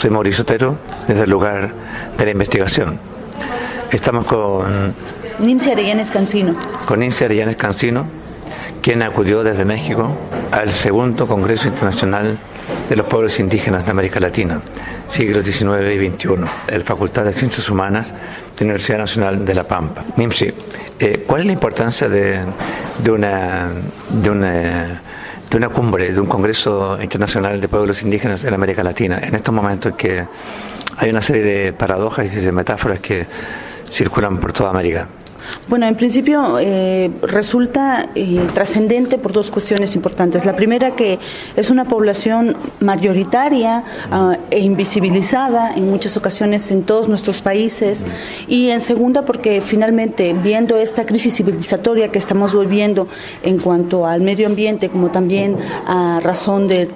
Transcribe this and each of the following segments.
Soy Mauricio Otero, desde el lugar de la investigación. Estamos con Nimsi Arellanes Cancino. Con Nimsi Arellanes Cancino, quien acudió desde México al segundo Congreso Internacional de los Pueblos Indígenas de América Latina, siglos XIX y XXI, en la Facultad de Ciencias Humanas de la Universidad Nacional de La Pampa. Nimsi, ¿cuál es la importancia de una cumbre, de un Congreso Internacional de Pueblos Indígenas en América Latina, en estos momentos en que hay una serie de paradojas y de metáforas que circulan por toda América? Bueno, en principio resulta trascendente por dos cuestiones importantes. La primera, que es una población mayoritaria e invisibilizada en muchas ocasiones en todos nuestros países, y en segunda, porque finalmente, viendo esta crisis civilizatoria que estamos viviendo en cuanto al medio ambiente, como también a razón de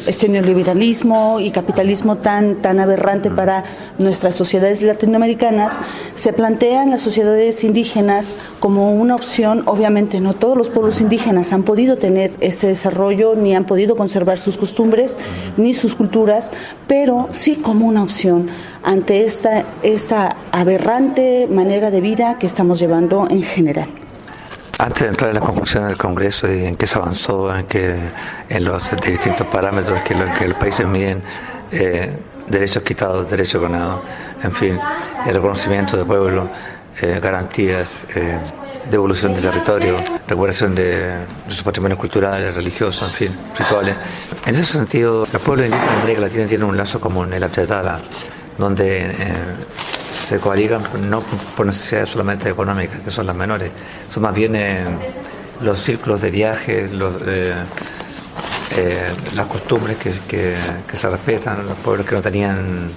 este neoliberalismo y capitalismo tan aberrante para nuestras sociedades latinoamericanas, se plantean las sociedades indígenas como una opción. Obviamente no todos los pueblos indígenas han podido tener ese desarrollo, ni han podido conservar sus costumbres ni sus culturas, pero sí como una opción ante esta aberrante manera de vida que estamos llevando en general. Antes de entrar en la conclusión del Congreso y en qué se avanzó, en los distintos parámetros que los países miden, derechos quitados, derechos ganados, en fin, el reconocimiento de pueblo, garantías, devolución de territorio, recuperación de sus patrimonios culturales, religiosos, en fin, rituales. En ese sentido, los pueblos indígenas de América Latina tienen un lazo común, el Amchetala, donde se coaligan no por necesidades solamente económicas, que son las menores, son más bien los círculos de viaje, las costumbres que se respetan, los pueblos que no tenían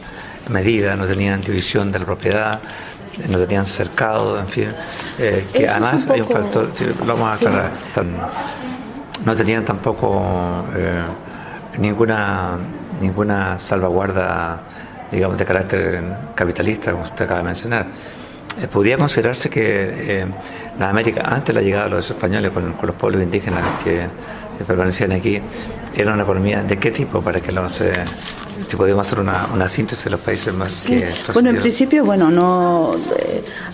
medida, no tenían división de la propiedad, no tenían cercado, en fin, que además hay un factor, lo vamos a aclarar, no tenían tampoco ninguna salvaguarda, digamos, de carácter capitalista, como usted acaba de mencionar. Podría considerarse que la América, antes de la llegada de los españoles con los pueblos indígenas que permanecían aquí, era una economía de qué tipo, para que si podemos hacer una síntesis de los países más que... Bueno, en principio,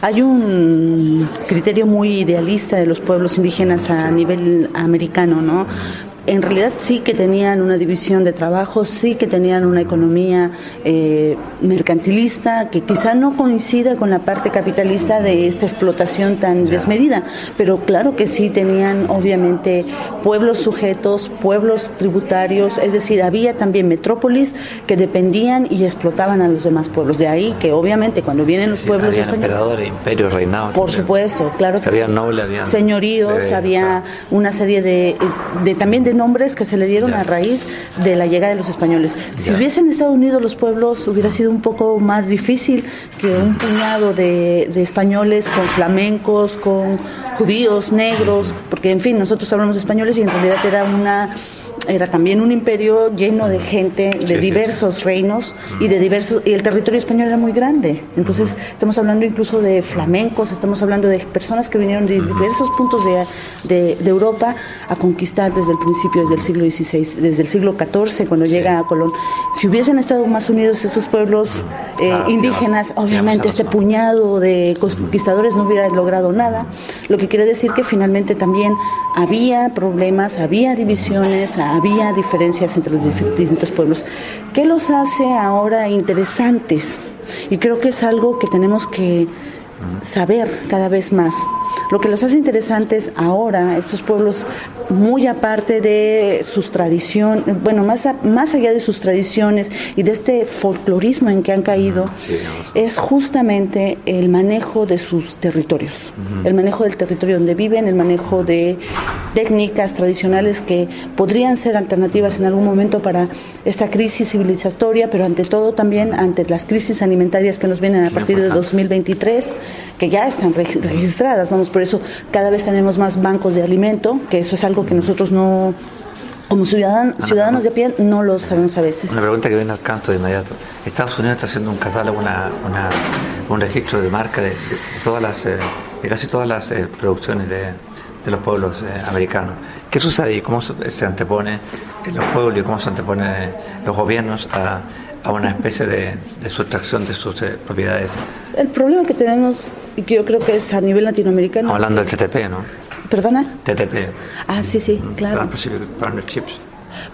hay un criterio muy idealista de los pueblos indígenas a nivel americano, ¿no? En realidad sí que tenían una división de trabajo, sí que tenían una economía mercantilista que quizá no coincida con la parte capitalista de esta explotación tan desmedida, pero claro que sí tenían obviamente pueblos sujetos, pueblos tributarios, es decir, había también metrópolis que dependían y explotaban a los demás pueblos. De ahí que obviamente cuando vienen los pueblos españoles... emperadores, imperios, reinados. Por supuesto, claro que había nobles, había señoríos, había una serie de también de nombres que se le dieron a raíz de la llegada de los españoles. Si hubiesen estado unidos los pueblos, hubiera sido un poco más difícil que un puñado de españoles con flamencos, con judíos, negros, porque en fin, nosotros hablamos españoles y en realidad era también un imperio lleno de gente de diversos reinos y el territorio español era muy grande. Entonces estamos hablando incluso de flamencos, estamos hablando de personas que vinieron de diversos puntos de Europa a conquistar desde el principio, desde el siglo XVI, desde el siglo XIV, cuando llega a Colón. Si hubiesen estado más unidos estos pueblos indígenas, obviamente este puñado de conquistadores no hubiera logrado nada, lo que quiere decir que finalmente también había problemas, había divisiones, había diferencias entre los distintos pueblos. ¿Qué los hace ahora interesantes? Y creo que es algo que tenemos que saber cada vez más. Lo que los hace interesantes ahora, estos pueblos, muy aparte de sus tradiciones, más allá de sus tradiciones y de este folclorismo en que han caído, es justamente el manejo de sus territorios, el manejo del territorio donde viven, el manejo de técnicas tradicionales que podrían ser alternativas en algún momento para esta crisis civilizatoria, pero ante todo también ante las crisis alimentarias que nos vienen a partir de 2023, que ya están registradas. Por eso cada vez tenemos más bancos de alimento, que eso es algo que nosotros no, como ciudadanos de a pie, no lo sabemos a veces. Una pregunta que viene al canto de inmediato. Estados Unidos está haciendo un catálogo, un registro de marca de casi todas las producciones de de los pueblos americanos. ¿Qué sucede y cómo se antepone los pueblos y cómo se antepone los gobiernos a una especie de sustracción de sus propiedades? El problema que tenemos, y que yo creo que es a nivel latinoamericano... Hablando del TTP, ¿no? ¿Perdona? TTP. Ah, sí, claro. Trans-Pacific Partnerships.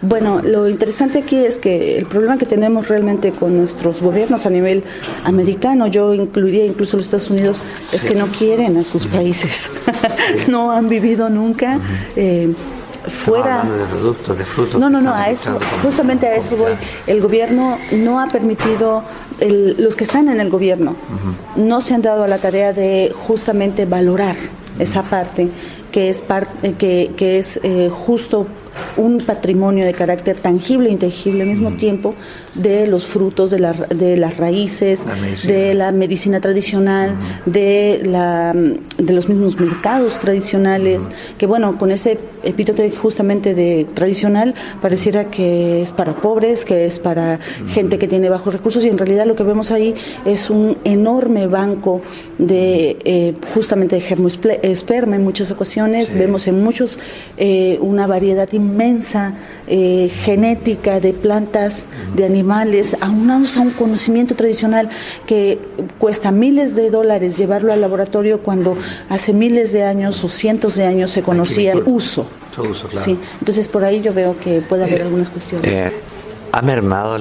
Bueno, lo interesante aquí es que el problema que tenemos realmente con nuestros gobiernos a nivel americano, yo incluiría incluso los Estados Unidos, es que no quieren a sus países. No han vivido nunca fuera. Hablando de productos, de frutos. No, a eso, justamente a eso voy. El gobierno no ha permitido, los que están en el gobierno, no se han dado a la tarea de justamente valorar esa parte que es justo un patrimonio de carácter tangible e intangible al mismo tiempo de los frutos de las raíces, de la medicina tradicional, de los mismos mercados tradicionales, que bueno, con ese epíteto justamente de tradicional pareciera que es para pobres, que es para gente que tiene bajos recursos, y en realidad lo que vemos ahí es un enorme banco de justamente de germosperma en muchas ocasiones. Sí. Vemos en muchos una variedad inmensa genética de plantas, de animales, aunados a un conocimiento tradicional que cuesta miles de dólares llevarlo al laboratorio, cuando hace miles de años o cientos de años se conocía el uso. Claro. Sí, entonces por ahí yo veo que puede haber algunas cuestiones. ¿Ha mermado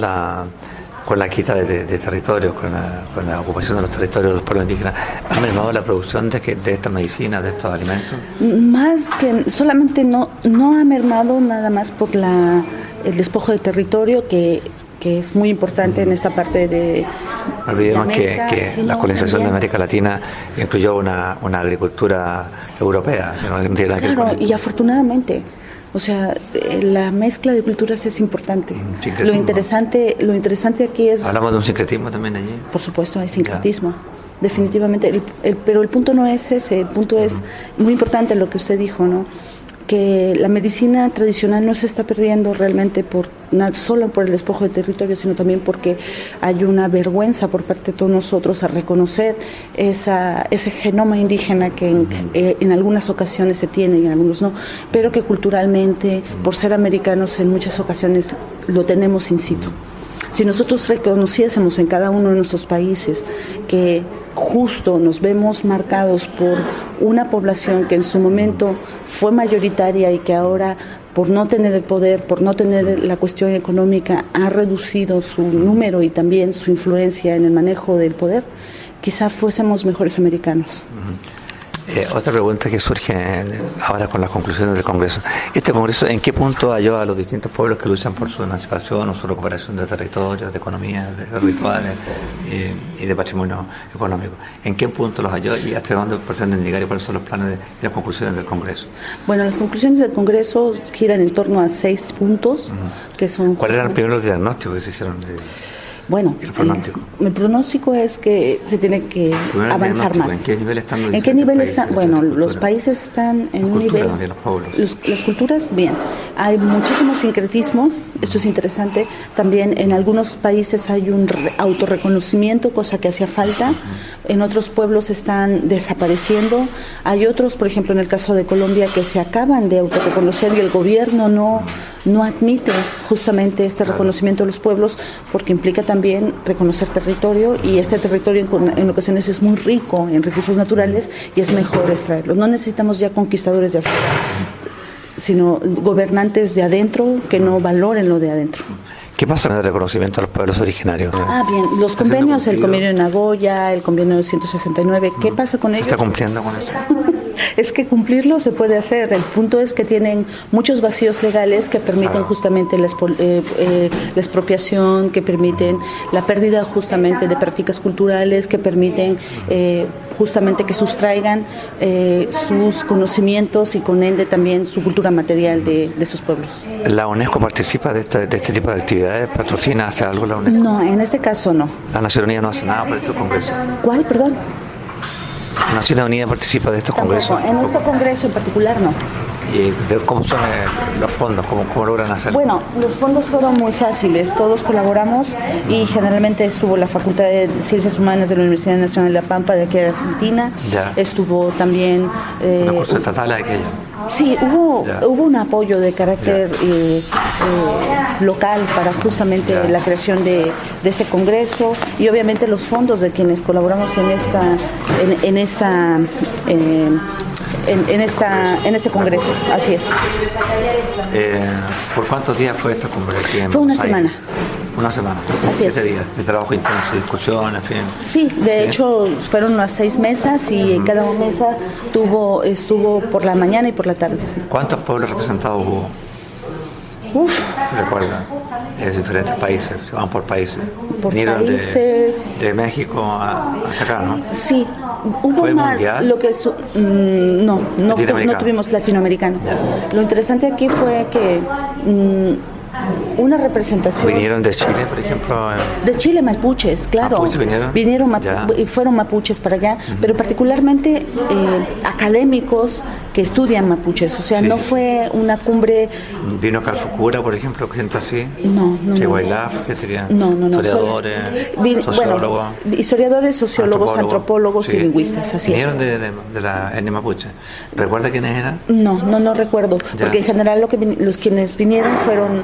con la quita de territorios, con la ocupación de los territorios de los pueblos indígenas, ha mermado la producción de esta medicina, de estos alimentos? Más que solamente no ha mermado nada más por el despojo de territorio que es muy importante en esta parte de... No olvidemos que la colonización de América Latina incluyó una agricultura europea. Que no tiene nada claro, y afortunadamente... O sea, la mezcla de culturas es importante. Lo interesante aquí es... ¿Hablamos de un sincretismo también allí? Por supuesto, hay sincretismo. Definitivamente. Pero el punto no es ese. El punto es muy importante lo que usted dijo, ¿no? Que la medicina tradicional no se está perdiendo realmente solo por el despojo de territorio, sino también porque hay una vergüenza por parte de todos nosotros a reconocer ese genoma indígena que en algunas ocasiones se tiene y en algunos no, pero que culturalmente, por ser americanos, en muchas ocasiones lo tenemos in situ. Si nosotros reconociésemos en cada uno de nuestros países que justo nos vemos marcados por una población que en su momento fue mayoritaria y que ahora, por no tener el poder, por no tener la cuestión económica, ha reducido su número y también su influencia en el manejo del poder, quizá fuésemos mejores americanos. Otra pregunta que surge ahora con las conclusiones del Congreso. ¿Este Congreso en qué punto halló a los distintos pueblos que luchan por su emancipación o su recuperación de territorios, de economía, de rituales y de patrimonio económico? ¿En qué punto los halló y hasta dónde pretenden llegar y cuáles son los planes y las conclusiones del Congreso? Bueno, las conclusiones del Congreso giran en torno a 6 puntos, que son... ¿Cuáles eran primero los diagnósticos que se hicieron? Bueno, el pronóstico es que se tiene que avanzar más. ¿En qué nivel están los países? Bueno, los países están en un nivel... Las culturas, bien. Hay muchísimo sincretismo, esto es interesante. También en algunos países hay un autorreconocimiento, cosa que hacía falta. En otros pueblos están desapareciendo. Hay otros, por ejemplo, en el caso de Colombia, que se acaban de autorreconocer y el gobierno no admite justamente este reconocimiento de los pueblos, porque implica también reconocer territorio, y este territorio en ocasiones es muy rico en recursos naturales y es mejor extraerlos. No necesitamos ya conquistadores de afuera, sino gobernantes de adentro que no valoren lo de adentro. ¿Qué pasa con el reconocimiento a los pueblos originarios? Bien, los convenios, el convenio de Nagoya, el convenio 169, ¿qué pasa con ellos? ¿Está cumpliendo con eso? Es que cumplirlo se puede hacer. El punto es que tienen muchos vacíos legales que permiten justamente la expropiación, que permiten la pérdida justamente de prácticas culturales, que permiten justamente que sustraigan sus conocimientos y con ende también su cultura material de esos pueblos. ¿La UNESCO participa de este tipo de actividades? ¿Patrocina, hace algo la UNESCO? No, en este caso no. ¿La Naciones Unidas no hace nada por estos congresos? ¿Cuál, perdón? ¿La Naciones Unidas participa de estos congresos? En este congreso en particular no. ¿Y cómo son los fondos? ¿Cómo logran hacerlo? Bueno, los fondos fueron muy fáciles, todos colaboramos y generalmente estuvo la Facultad de Ciencias Humanas de la Universidad Nacional de La Pampa de aquí de Argentina, estuvo también... ¿Una curso estatal aquella? Sí, hubo un apoyo de carácter local para justamente la creación de este congreso y obviamente los fondos de quienes colaboramos en este congreso, así es. ¿Por cuántos días fue esta congreso? Fue una semana. Una semana. Así 7 días de trabajo intenso, discusión, en fin. Sí, de hecho fueron unas 6 mesas y cada mesa estuvo por la mañana y por la tarde. ¿Cuántos pueblos representados hubo? Recuerda, es diferentes países, se van por países. Vinieron países... de México hasta acá, ¿no? Sí, hubo ¿fue más mundial? Lo que no tuvimos latinoamericano. Lo interesante aquí fue que una representación. ¿Vinieron de Chile, por ejemplo? De Chile, mapuches, claro. ¿Mapuches vinieron? Fueron mapuches para allá, pero particularmente académicos que estudian mapuches, o sea, no fue una cumbre... ¿Vino Calfucura, por ejemplo, gente así? No. Chihuahilaf, ¿qué sería? No. Historiadores, sociólogos. Bueno, historiadores, sociólogos, antropólogos y lingüistas, así ¿Vinieron de la etnia mapuche? ¿Recuerda quiénes eran? No recuerdo, porque en general los quienes vinieron fueron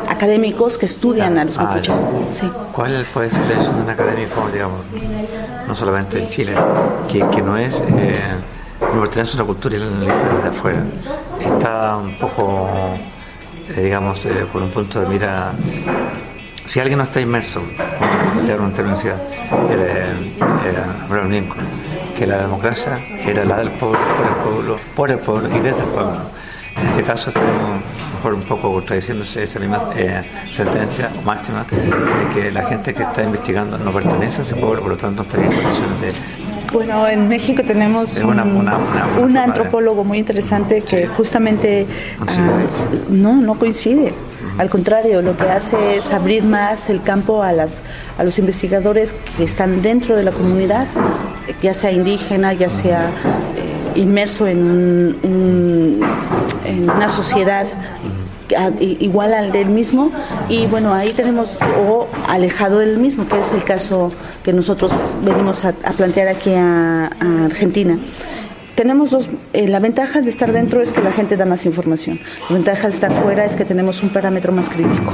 académicos que estudian a los mapuches. Sí. ¿Cuál puede ser la decisión de un académico, digamos, no solamente en Chile, que no es... no pertenece a una cultura y de afuera? Está un poco, digamos, por un punto de mira... Si alguien no está inmerso, como leer una universidad, Abraham Lincoln, que la democracia era la del pueblo, por el pueblo y desde el pueblo. En este caso tenemos mejor un poco contradiciéndose esa misma sentencia o máxima de que la gente que está investigando no pertenece a ese pueblo, por lo tanto estaría en condiciones de... Bueno, en México tenemos un antropólogo muy interesante que justamente no coincide. Al contrario, lo que hace es abrir más el campo a los investigadores que están dentro de la comunidad, ya sea indígena, ya sea inmerso en una sociedad igual al del mismo, y bueno, ahí tenemos o alejado del mismo, que es el caso que nosotros venimos a plantear aquí a Argentina. Tenemos la ventaja de estar dentro es que la gente da más información. La ventaja de estar fuera es que tenemos un parámetro más crítico.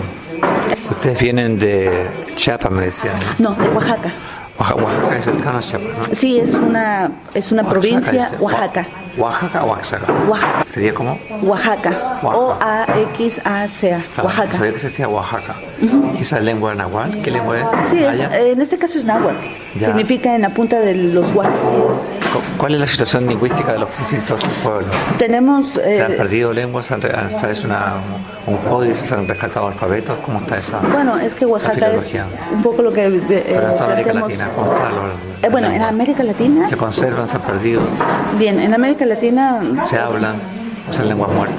Ustedes vienen de Chiapas, me decían, ¿no? No, de Oaxaca. Oaxaca es cercano a Chiapas, ¿no? Sí, es una provincia, Oaxaca. ¿Oaxaca o Oaxaca? Oaxaca. ¿Sería cómo? Oaxaca. Oaxaca. Oaxaca. Sabía que se decía Oaxaca. ¿Y esa lengua náhuatl? ¿Qué lengua es? Sí, en este caso es náhuatl. Significa en la punta de los guajes. ¿Cuál es la situación lingüística de los distintos pueblos? Tenemos... ¿Se han perdido lenguas? ¿Es un códice? ¿Se han rescatado alfabetos? ¿Cómo está esa? Bueno, es que Oaxaca es un poco lo que... Pero en toda América Latina, ¿cómo está? Bueno, en América Latina... ¿Se conservan? ¿Se han perdido? Bien, en América Latina... ¿Se hablan? ¿O son lenguas muertas?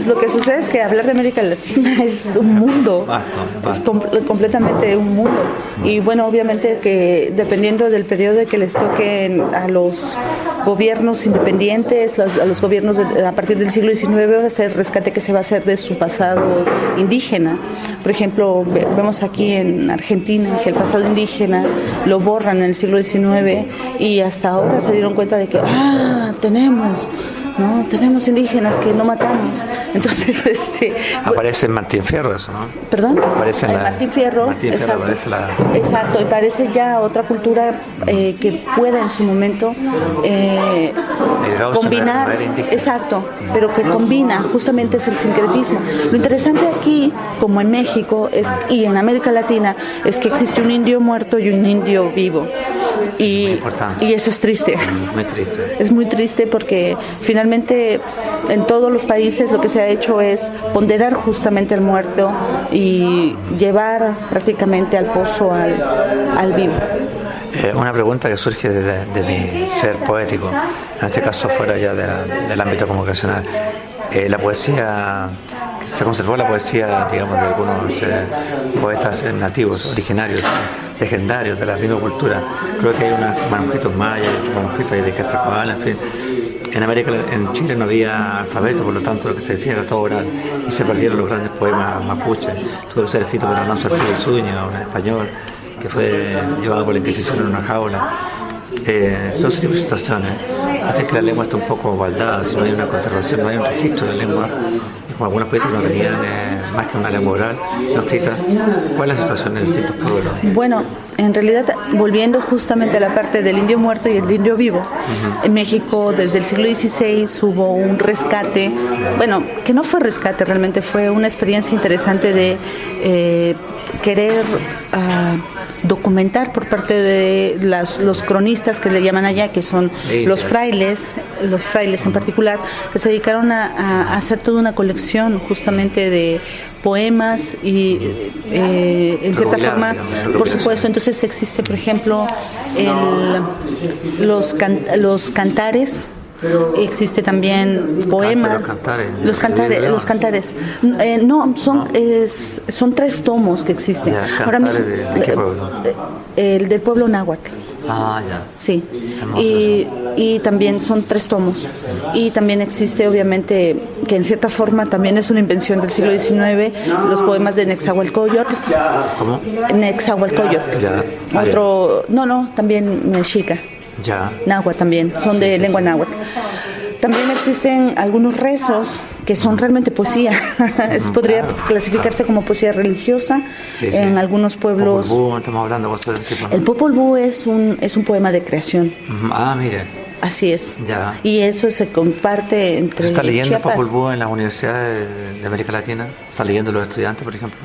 Lo que sucede es que hablar de América Latina es un mundo, es completamente un mundo. Y bueno, obviamente que dependiendo del periodo que les toque a los gobiernos independientes, a los gobiernos a partir del siglo XIX, va a ser el rescate que se va a hacer de su pasado indígena. Por ejemplo, vemos aquí en Argentina que el pasado indígena lo borran en el siglo XIX y hasta ahora se dieron cuenta de que tenemos indígenas que no matamos. Entonces, aparece en Martín Fierro eso, ¿no? ¿Perdón? Aparece en Martín Fierro, exacto. Exacto, y parece ya otra cultura que pueda en su momento combinar, exacto, pero que combina, justamente es el sincretismo. Lo interesante aquí, como en México y en América Latina, es que existe un indio muerto y un indio vivo. Y eso es triste. Muy triste. Es muy triste porque finalmente en todos los países lo que se ha hecho es ponderar justamente al muerto y llevar prácticamente al pozo al vivo. Una pregunta que surge de mi ser poético, en este caso fuera ya del ámbito comunicacional. La poesía, se conservó la poesía, digamos, de algunos poetas nativos, originarios, legendarios de la misma cultura. Creo que hay unos manuscritos mayas, otros manuscritos de Quetzalcóatl, en fin. En Chile no había alfabeto, por lo tanto lo que se decía era todo oral y se perdieron los grandes poemas mapuches. Tuvo que ser escrito por Alonso Arcila Zúñiga, un español que fue llevado por la Inquisición en una jaula. Todo ese tipo de situaciones hacen que la lengua esté un poco baldada. Si no hay una conservación, no hay un registro de la lengua, y como algunos países no tenían más que una lengua oral no escrita. ¿Cuál es la situación en distintos pueblos? Bueno, en realidad, volviendo justamente a la parte del indio muerto y el indio vivo, en México desde el siglo XVI hubo un rescate, bueno, que no fue rescate, realmente fue una experiencia interesante de querer documentar por parte de los cronistas que le llaman allá, que son los frailes en particular, que se dedicaron a hacer toda una colección justamente de poemas y en cierta forma, por supuesto, entonces existe, por ejemplo, los cantares. Existe también poemas. Los cantares. No, son 3 tomos que existen. Ahora mismo, ¿De qué pueblo? El del pueblo náhuatl. Ah, ya. Sí. Y también son 3 tomos. Y también existe, obviamente, que en cierta forma también es una invención del siglo XIX, los poemas de Nezahualcóyotl. ¿Cómo? Nezahualcóyotl. Ya. Otro, no, también mexica. Ya. Náhuatl también, son de lengua náhuatl. También existen algunos rezos que son realmente poesía. Podría clasificarse como poesía religiosa en algunos pueblos. Popol Vuh, estamos hablando del tipo, ¿no? El Popol Vuh es un poema de creación. Ah, mire. Así es. Ya. Y eso se comparte entre ¿Se está leyendo Chiapas. Popol Vuh en las universidades de América Latina? ¿Están leyendo los estudiantes, por ejemplo?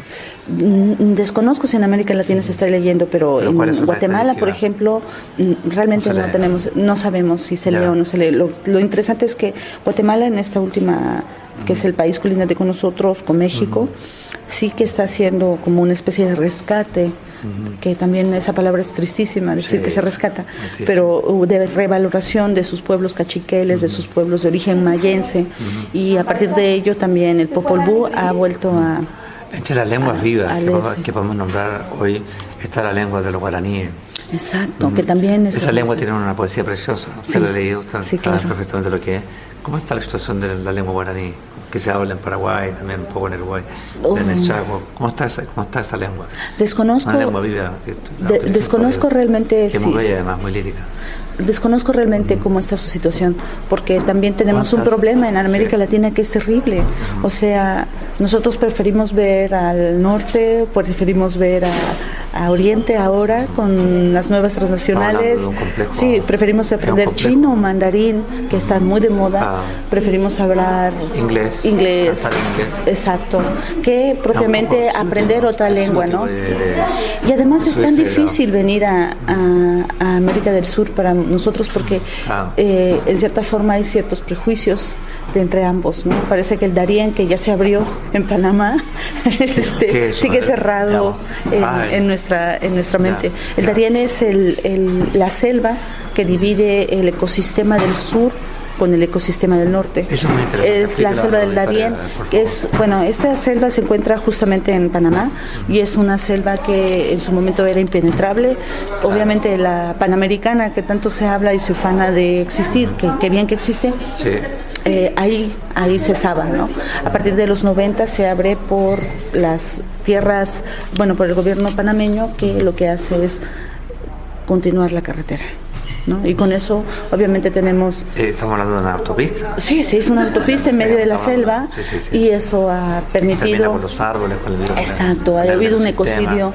Desconozco si en América Latina se está leyendo, pero en Guatemala, por ejemplo, realmente no sabemos si se lee o no se lee. Lo interesante es que Guatemala, en esta última, que es el país colindante con nosotros, con México, sí que está haciendo como una especie de rescate, que también esa palabra es tristísima, decir que se rescata, pero de revaloración de sus pueblos cachiqueles, de sus pueblos de origen mayense, y a partir de ello también el Popol Vuh ha vuelto a... Entre las lenguas vivas que podemos nombrar hoy está la lengua de los guaraníes. Exacto, que también es... Esa lengua tiene una poesía preciosa. Usted la ha leído, usted sabe perfectamente lo que es. ¿Cómo está la situación de la lengua guaraní? Que se habla en Paraguay, también un poco en Uruguay, en el Chaco. ¿Cómo está esa lengua? Desconozco. Una lengua viva. Desconozco realmente. Que es muy bella, además, muy lírica. Desconozco realmente cómo está su situación, porque también tenemos un problema en América Latina que es terrible. O sea, nosotros preferimos ver al norte, preferimos ver a Oriente ahora con las nuevas transnacionales. Sí, preferimos aprender chino o mandarín, que están muy de moda. Preferimos hablar inglés. Exacto, que propiamente aprender otra lengua, ¿no? Y además es tan difícil venir a América del Sur para nosotros porque en cierta forma hay ciertos prejuicios entre ambos, ¿no? Parece que el Darién, que ya se abrió en Panamá, sigue cerrado en nuestra mente. El Darién es la selva que divide el ecosistema del sur con el ecosistema del norte. Eso es muy interesante. Es la selva del Darién, que es, esta selva se encuentra justamente en Panamá y es una selva que en su momento era impenetrable. Obviamente la panamericana, que tanto se habla y se ufana de existir, que bien que existe, ahí cesaba, ¿no? A partir de los 90 se abre por las tierras, por el gobierno panameño, que lo que hace es continuar la carretera, ¿no? Y con eso obviamente tenemos... ¿Estamos hablando de una autopista? Sí, es una autopista en medio de la selva y eso ha permitido... Termina con los árboles, con el medio. Exacto, ha habido un ecocidio,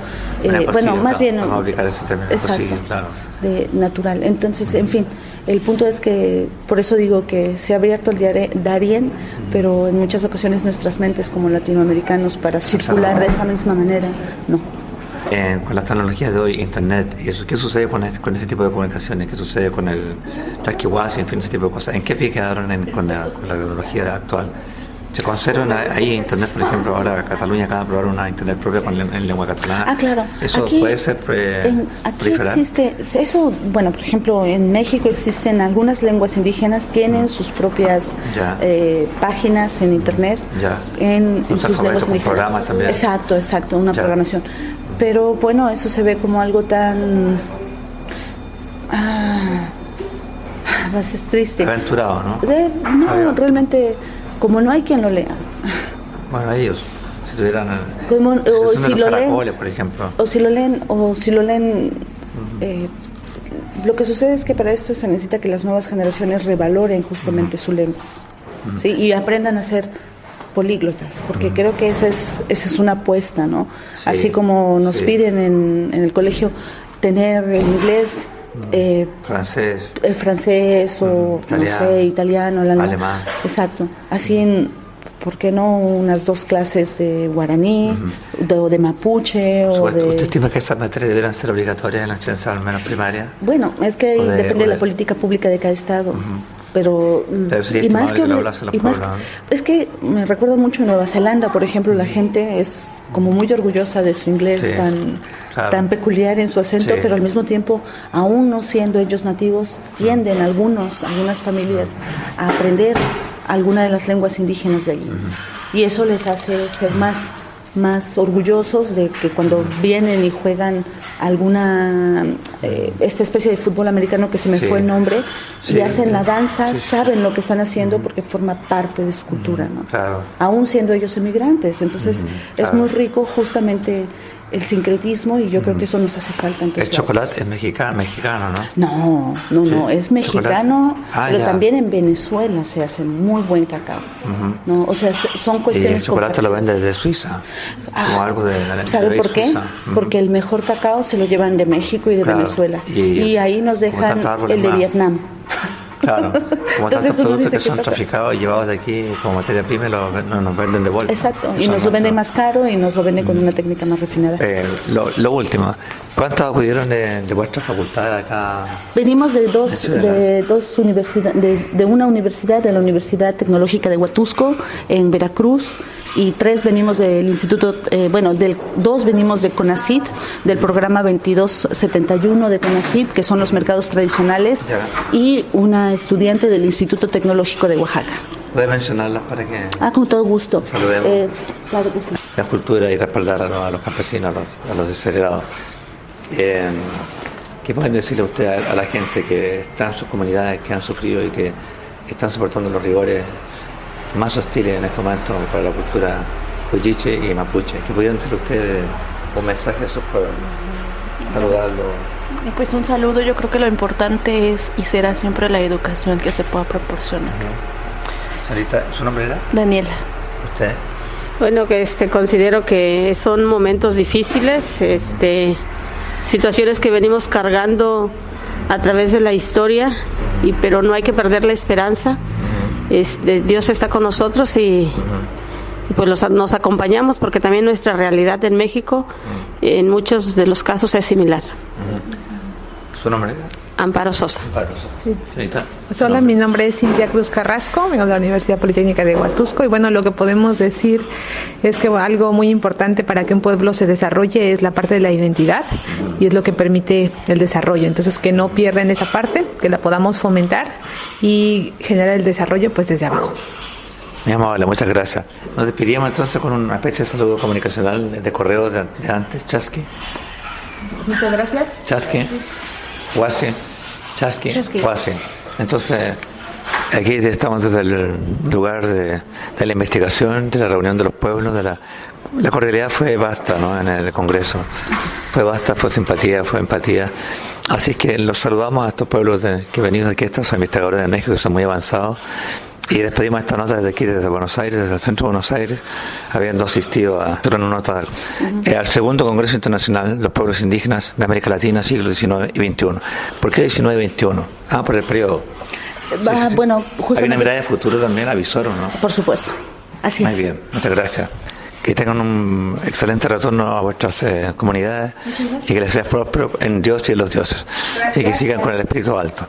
más bien... Vamos a aplicar ese término, exacto, claro. Natural. Entonces, en fin, el punto es que, por eso digo que se ha abierto el Darién, pero en muchas ocasiones nuestras mentes como latinoamericanos para circular de esa misma manera, no. Con las tecnologías de hoy, internet y eso, ¿qué sucede con ese tipo de comunicaciones? ¿Qué sucede con el Taquihuasi, en fin, ese tipo de cosas? ¿En qué pie quedaron con la tecnología actual? ¿Se conservan ahí internet, por ejemplo? Ahora Cataluña acaba de probar una internet propia en lengua catalana. Ah, claro. ¿Eso aquí, puede ser aquí existe, eso, por ejemplo, en México existen algunas lenguas indígenas, tienen sus propias páginas en internet, en sus lenguas indígenas. Programas también. Exacto, una programación. Pero eso se ve como algo tan... Es triste. Aventurado, ¿no? No, realmente, como no hay quien lo lea. Bueno, ellos, si tuvieran... O si lo leen, por ejemplo. O si lo leen, lo que sucede es que para esto se necesita que las nuevas generaciones revaloren justamente su lengua, ¿sí? Y aprendan a ser políglotas, porque creo que esa es una apuesta, ¿no? Sí, así como nos piden en el colegio tener el inglés, francés o italiano, no sé, italiano, alemán. Exacto. Así ¿por qué no unas 2 clases de guaraní, de mapuche? ¿Usted estima que esas materias deberán ser obligatorias en la enseñanza, al menos primaria? Bueno, es que depende de la política pública de cada estado. Pero y más que es que me recuerdo mucho en Nueva Zelanda, por ejemplo, la gente es como muy orgullosa de su inglés, tan peculiar en su acento, pero al mismo tiempo, aún no siendo ellos nativos, tienden algunas familias a aprender alguna de las lenguas indígenas de allí. Y eso les hace ser más orgullosos de que cuando vienen y juegan alguna esta especie de fútbol americano que se me fue el nombre, y hacen la danza, saben lo que están haciendo porque forma parte de su cultura, ¿no? Claro. Aún siendo ellos emigrantes. Entonces es muy rico justamente el sincretismo, y yo creo que eso nos hace falta. El chocolate es mexicano, ¿no? No, es mexicano, pero también en Venezuela se hace muy buen cacao, ¿no? O sea, son cuestiones. Y el chocolate lo venden desde Suiza, como algo de la ¿sabe por qué? Porque el mejor cacao se lo llevan de México y de Venezuela, y ahí nos dejan el de Vietnam. Claro, como tantos productos que son traficados y llevados de aquí como materia prima, nos venden de vuelta. Exacto, y nos lo venden más caro y nos lo venden con una técnica más refinada. Lo último, ¿cuántos acudieron de vuestra facultad acá? Venimos de dos universidades, de una universidad, de la Universidad Tecnológica de Huatusco, en Veracruz, y 3 venimos del Instituto, 2 venimos de CONACYT, del programa 2271 de CONACYT, que son los mercados tradicionales, y una estudiante del Instituto Tecnológico de Oaxaca. ¿Puede mencionarlas para que...? Con todo gusto. Saludemos. Claro que sí. La cultura y respaldar a los campesinos, a los desheredados. ¿Qué pueden decirle usted a la gente que está en sus comunidades, que han sufrido y que están soportando los rigores más hostiles en este momento para la cultura huilliche y mapuche? ¿Qué pudieran decir ustedes un mensaje a esos pueblos? Saludarlos. Pues un saludo. Yo creo que lo importante es y será siempre la educación que se pueda proporcionar. Señorita, ¿su nombre era? Daniela. ¿Usted? Bueno, que considero que son momentos difíciles, situaciones que venimos cargando a través de la historia, pero no hay que perder la esperanza. Dios está con nosotros y pues nos acompañamos, porque también nuestra realidad en México en muchos de los casos es similar. ¿Su nombre? Amparo Sosa. Sí. Hola, mi nombre es Cintia Cruz Carrasco, vengo de la Universidad Politécnica de Huatusco, y bueno, lo que podemos decir es que algo muy importante para que un pueblo se desarrolle es la parte de la identidad, y es lo que permite el desarrollo. Entonces, que no pierdan esa parte, que la podamos fomentar y generar el desarrollo pues desde abajo. Muy amable, muchas gracias. Nos despedíamos entonces con una especie de saludo comunicacional de correo de antes. Chasqui. Muchas gracias. Chasqui. Huasi. Chasqui. Huasi. Entonces, aquí estamos desde el lugar de la investigación, de la reunión de los pueblos, la cordialidad fue vasta, ¿no? En el Congreso. Fue vasta, fue simpatía, fue empatía. Así que los saludamos a estos pueblos que venimos de aquí, estos investigadores de México que son muy avanzados. Y despedimos esta nota desde aquí, desde Buenos Aires, desde el centro de Buenos Aires, habiendo asistido a una nota al segundo Congreso Internacional Los Pueblos Indígenas de América Latina, siglo XIX y XXI. ¿Por qué XIX y XXI? Por el periodo. Bueno, justamente... Hay una mirada de futuro también, avisor, ¿no? Por supuesto, así es. Muy bien, muchas gracias. Que tengan un excelente retorno a vuestras comunidades y que les sea próspero en Dios y en los dioses. Gracias. Y que sigan con el espíritu alto.